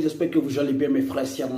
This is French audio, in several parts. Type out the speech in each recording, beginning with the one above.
j'espère que vous allez bien mes frères et sœurs.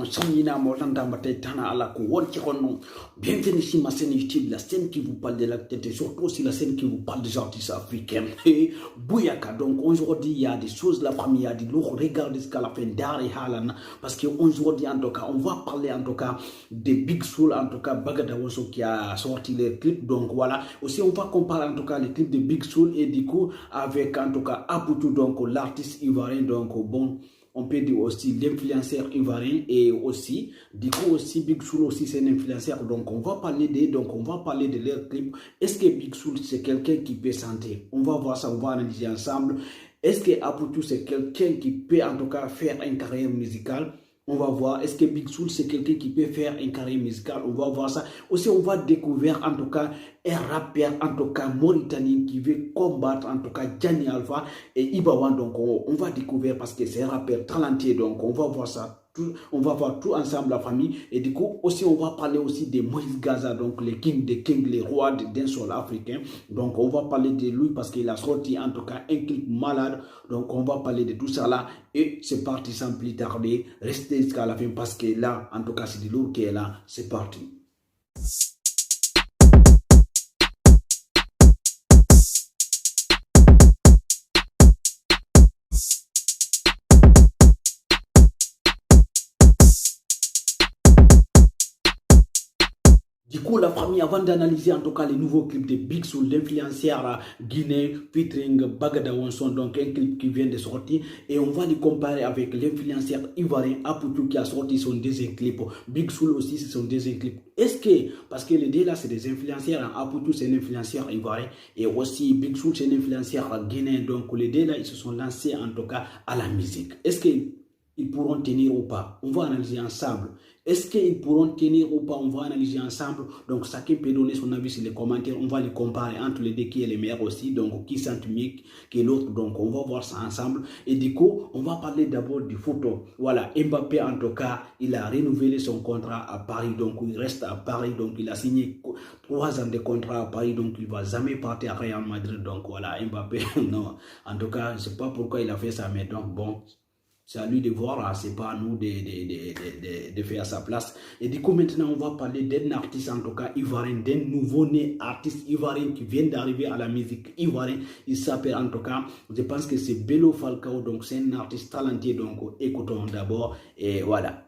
Bienvenue sur ma chaîne YouTube, la chaîne qui vous parle de la tête et surtout aussi la chaîne qui vous parle des artistes africains. Et Bouyaka, donc aujourd'hui il y a des choses, la famille a dit, regardez ce qu'à la fin d'Ari Halan, parce qu'aujourd'hui en tout cas, on va parler en tout cas de Big Soul, en tout cas Bagadawoso qui a sorti les clips, donc voilà. Aussi on va comparer en tout cas les clips de Big Soul et du coup avec en tout cas Aputu, donc l'artiste ivoirien, donc bon. On peut dire aussi l'influenceur ivoirien et aussi, du coup aussi Big Soul aussi c'est un influenceur. Donc on va parler de leur clip. Est-ce que Big Soul c'est quelqu'un qui peut chanter? On va voir ça, on va analyser ensemble. Est-ce que Aputu c'est quelqu'un qui peut en tout cas faire une carrière musicale? On va voir. Est-ce que Big Soul c'est quelqu'un qui peut faire une carrière musicale? On va voir ça. Aussi, on va découvrir en tout cas un rappeur en tout cas mauritanien qui veut combattre en tout cas Gianni Alpha et Ibawan. Donc on va découvrir parce que c'est un rappeur talentueux. Donc on va voir ça. On va voir tout ensemble la famille et du coup aussi on va parler aussi de Moïse Gaza, donc les kings des kings, les rois d'un sol africain. Donc on va parler de lui parce qu'il a sorti en tout cas un clip malade. Donc on va parler de tout ça là et c'est parti sans plus tarder. Restez jusqu'à la fin parce que là en tout cas c'est de lourd qui est là. C'est parti. Du coup, la famille, avant d'analyser en tout cas les nouveaux clips de Big Soul, l'influenceur guinéen featuring Bagadawoso, donc un clip qui vient de sortir, et on va les comparer avec l'influenceur ivoirien Aputu qui a sorti son deuxième clip. Big Soul aussi, c'est son deuxième clip. Est-ce que, parce que les deux là, c'est des influenceurs, Aputu c'est un influenceur ivoirien, et aussi Big Soul c'est un influenceur guinéen, donc les deux là, ils se sont lancés en tout cas à la musique. Est-ce qu'ils pourront tenir ou pas? On va analyser ensemble. Est-ce qu'ils pourront tenir ou pas? On va analyser ensemble. Donc, chacun peut donner son avis sur les commentaires. On va les comparer entre les deux qui est le meilleur aussi. Donc, qui sent mieux que l'autre. Donc, on va voir ça ensemble. Et du coup, on va parler d'abord du photo. Voilà, Mbappé, en tout cas, il a renouvelé son contrat à Paris. Donc, il reste à Paris. Donc, il a signé 3 ans de contrat à Paris. Donc, il ne va jamais partir à Real Madrid. Donc, voilà, Mbappé, non. En tout cas, je ne sais pas pourquoi il a fait ça. Mais donc, bon. C'est à lui de voir, c'est pas à nous de faire sa place. Et du coup, maintenant, on va parler d'un artiste, en tout cas ivoirien, d'un nouveau-né artiste ivoirien qui vient d'arriver à la musique ivoirienne. Il s'appelle, en tout cas, je pense que c'est Bello Falcao, donc c'est un artiste talentueux. Donc, écoutons d'abord, et voilà.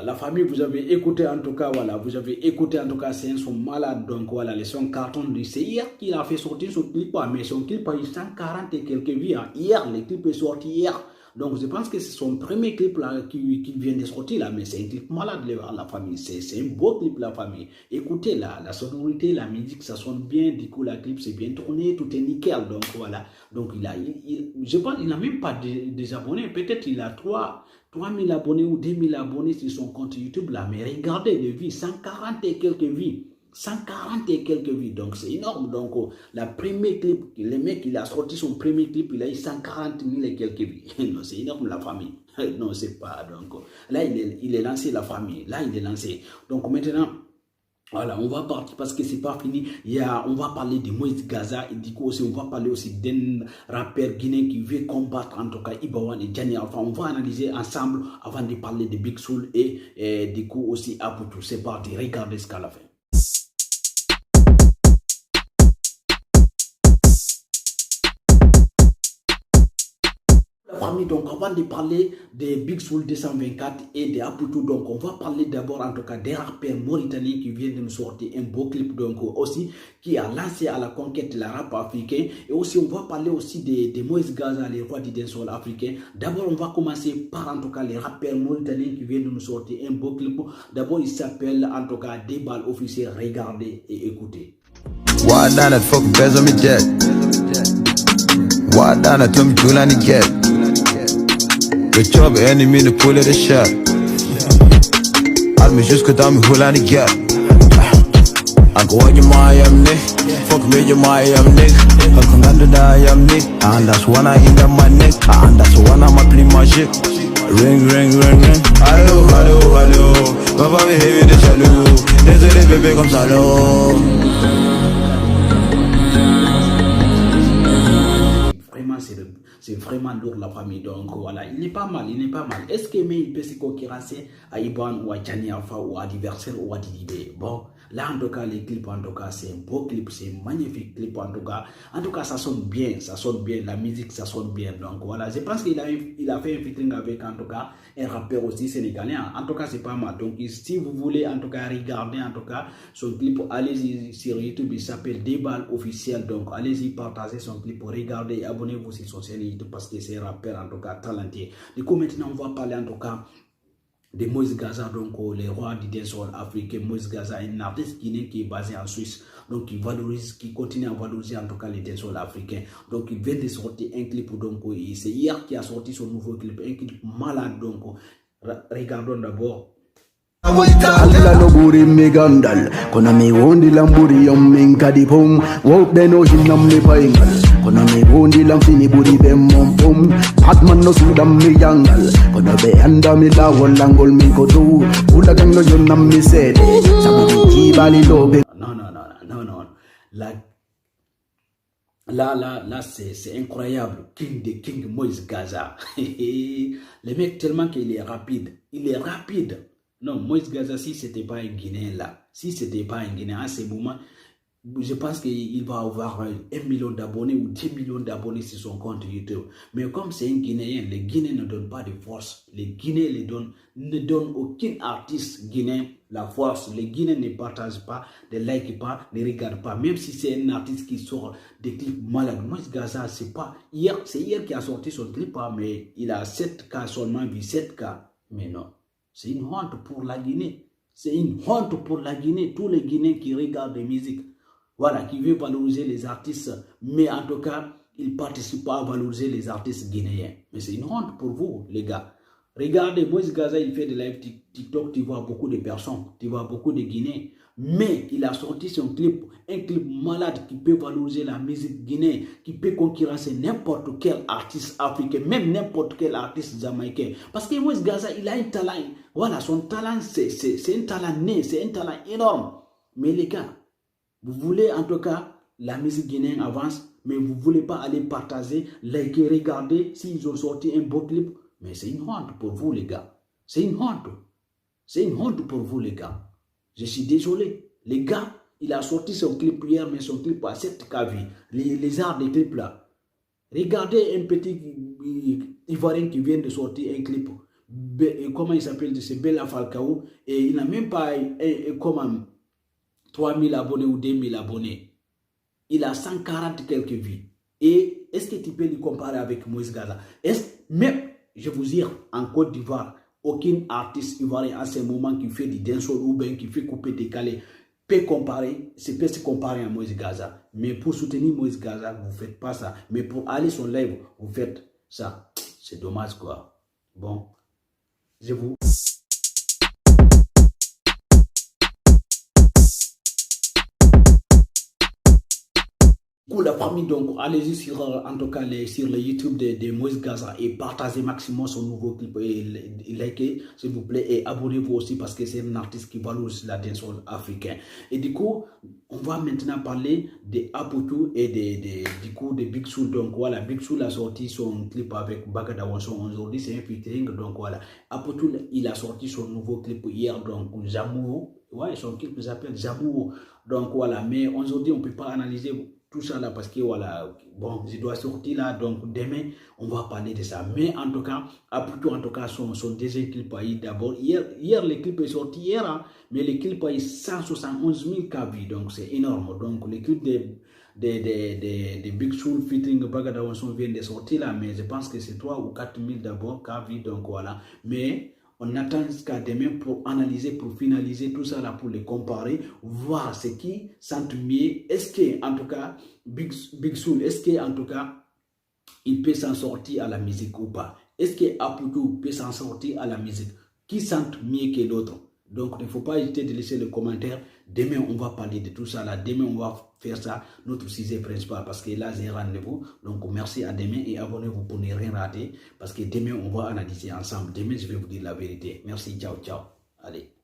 La famille, vous avez écouté en tout cas, voilà, vous avez écouté en tout cas, c'est un son malade, donc voilà, les sons carton du c'est hier qu'il a fait sortir son clip, mais son clip a eu 140 et quelques vues, hein. Hier, le clip est sorti hier, donc je pense que c'est son premier clip là qui vient de sortir là, mais c'est un clip malade la famille, c'est un beau clip la famille, écoutez la sonorité, la musique, ça sonne bien, du coup la clip c'est bien tourné, tout est nickel, donc voilà, donc je pense qu'il n'a même pas des abonnés, peut-être il a 3000 abonnés ou 2000 abonnés sur son compte YouTube là, mais regardez les vues, 140 et quelques vues. 140 et quelques vues, donc c'est énorme. Donc, la première clip, le mec, il a sorti son premier clip, il a eu 140 000 et quelques vues. Non, c'est énorme la famille. Non, c'est pas. Donc, là, il est lancé la famille. Là, il est lancé. Donc, maintenant, voilà, on va partir parce que c'est pas fini. On va parler de Moïse Gaza et du coup aussi, on va parler aussi d'un rappeur guinéen qui veut combattre en tout cas Ibawan et Gianni Alpha. On va analyser ensemble avant de parler de Big Soul et du coup aussi Aputu. C'est parti, regardez ce qu'à la fin. Donc avant de parler des Big Soul 224 et de Aputu, donc on va parler d'abord en tout cas des rappeurs mauritaniens qui viennent de nous sortir un beau clip, donc aussi qui a lancé à la conquête de la rap africain. Et aussi on va parler aussi de Moïse Gaza, les rois du dancehall africain. D'abord on va commencer par en tout cas les rappeurs mauritaniens qui viennent de nous sortir un beau clip. D'abord il s'appelle en tout cas Débal officiel, regardez et écoutez. Wadana fuck bezo mi jet. Wadana tum julani jet. Le job ennemi ne pull the shot. Arme jusque dans mes houlani jet. En gros, you my Fuck me, you my nick. Fuck on that I am nick. And that's one I in my neck. And that's one I'm a plus magique. Ring, ring, ring, ring. Allô, allô, allô. Papa, baby, des jaloux. Désolé, bébé, comme ça, l'eau. Vraiment, c'est vraiment lourd la famille. Donc voilà, il n'est pas mal, il n'est pas mal. Est-ce que mais il peut se concurrencer à Iban ou à Gianni Alpha ou à Diversel ou à Didibé? Bon, là en tout cas, les clips, en tout cas, c'est un beau clip, c'est un magnifique clip en tout cas. En tout cas, ça sonne bien, la musique, ça sonne bien. Donc voilà, je pense qu'il a fait un featuring avec en tout cas un rappeur aussi sénégalais. En tout cas, c'est pas mal. Donc si vous voulez en tout cas regarder en tout cas son clip, allez-y sur YouTube, il s'appelle Débal officiel. Donc allez-y partager son clip, regardez, abonnez-vous sur son chaîne YouTube parce que c'est un rappeur en tout cas talentueux. Du coup, maintenant, on va parler en tout cas de Moïse Gaza, donc les rois du dancehall africain. Moïse Gaza, un artiste guinéen qui est basé en Suisse, donc qui continue à valoriser en tout cas les dancehall africains. Donc il vient de sortir un clip, donc c'est hier qui a sorti son nouveau clip, un clip malade. Donc regardons d'abord. Allah no buri me gandal Kona me wondi lamburi yom min kadipum Wop deno hinam me paingal Kona me wondi lamfini buri bem mom pum Batman no sudam me yangal Kona be anda me la wolangol min kotu Ula gang no yonam me sede Sabu jibali lobe Non. Là, c'est incroyable. King de King Moïse Gaza. Le mec, tellement qu'il est rapide. Il est rapide. Non, Moïse Gaza, si c'était pas un Guinéen là, si c'était pas un Guinéen à ce moment, je pense qu'il va avoir 1 million d'abonnés ou 10 millions d'abonnés sur son compte YouTube. Mais comme c'est un Guinéen, les Guinéens ne donnent pas de force. Les Guinéens ne donnent aucun artiste guinéen la force. Les Guinéens ne partagent pas, ne likent pas, ne regardent pas. Même si c'est un artiste qui sort des clips malades. Moïse Gaza, c'est hier qui a sorti son clip, mais il a 7K seulement, vu 7K. Mais non. C'est une honte pour la Guinée. C'est une honte pour la Guinée. Tous les Guinéens qui regardent des musiques, voilà, qui veulent valoriser les artistes, mais en tout cas, ils ne participent pas à valoriser les artistes guinéens. Mais c'est une honte pour vous, les gars. Regardez, Moïse Gaza, il fait de live TikTok, tu vois beaucoup de personnes, tu vois beaucoup de Guinéens. Mais il a sorti son clip, un clip malade qui peut valoriser la musique guinéenne, qui peut concurrencer n'importe quel artiste africain, même n'importe quel artiste jamaïcain. Parce que Moïse Gaza, il a un talent. Voilà, son talent, c'est un talent né, c'est un talent énorme. Mais les gars, vous voulez en tout cas la musique guinéenne avance, mais vous ne voulez pas aller partager, liker, regarder s'ils ont sorti un beau clip. Mais c'est une honte pour vous, les gars. C'est une honte. C'est une honte pour vous, les gars. Je suis désolé. Les gars, il a sorti son clip hier, mais son clip a 7K vues. Les arts des clips là. Regardez un petit Ivoirien qui vient de sortir un clip. Comment il s'appelle? C'est Bella Falcao. Et il n'a même pas comme 3000 abonnés ou 2000 abonnés. Il a 140 quelques vues. Et est-ce que tu peux le comparer avec Moïse Gaza? Même, je vous dis, en Côte d'Ivoire, aucun artiste ivoirien à ce moment qui fait du dancehall ou bien qui fait couper décalé peut se comparer à Moïse Gaza. Mais pour soutenir Moïse Gaza, vous ne faites pas ça. Mais pour aller sur live, vous faites ça. C'est dommage quoi. Bon, je vous... La famille, donc allez-y sur en tout cas sur le YouTube de Moïse Gaza et partagez maximum son nouveau clip et likez s'il vous plaît et abonnez-vous aussi parce que c'est un artiste qui valorise la dancehall africain. Et du coup, on va maintenant parler de Aputu et du coup de Big Soul. Donc voilà, Big Soul a sorti son clip avec Bagada Wanson aujourd'hui, c'est un featuring. Donc voilà, Aputu il a sorti son nouveau clip hier, donc Jamou. Ouais, son clip s'appelle Jamou. Donc voilà, mais aujourd'hui on ne peut pas analyser tout ça là parce que voilà, bon, je dois sortir là, donc demain on va parler de ça. Mais en tout cas, Aputu en tout cas son deuxième clip a eu d'abord, hier le clip est sorti hier, hein, mais le clip a eu 171 000 kb, donc c'est énorme. Donc le clip de Big Soul featuring Bagada Wanson vient de sortir là, mais je pense que c'est 3 ou 4 000 d'abord kb, donc voilà. Mais on attend jusqu'à demain pour analyser, pour finaliser tout ça là, pour les comparer, voir ce qui sent mieux. Est-ce que, en tout cas, Big Soul, est-ce que, en tout cas, il peut s'en sortir à la musique ou pas? Est-ce que Aputu peut s'en sortir à la musique? Qui sent mieux que l'autre? Donc, il ne faut pas hésiter de laisser le commentaire. Demain, on va parler de tout ça là. Demain, on va faire ça, notre sujet principal, parce que là, j'ai rendez-vous. Donc, merci à demain et abonnez-vous pour ne rien rater, parce que demain, on va analyser ensemble. Demain, je vais vous dire la vérité. Merci, ciao, ciao. Allez.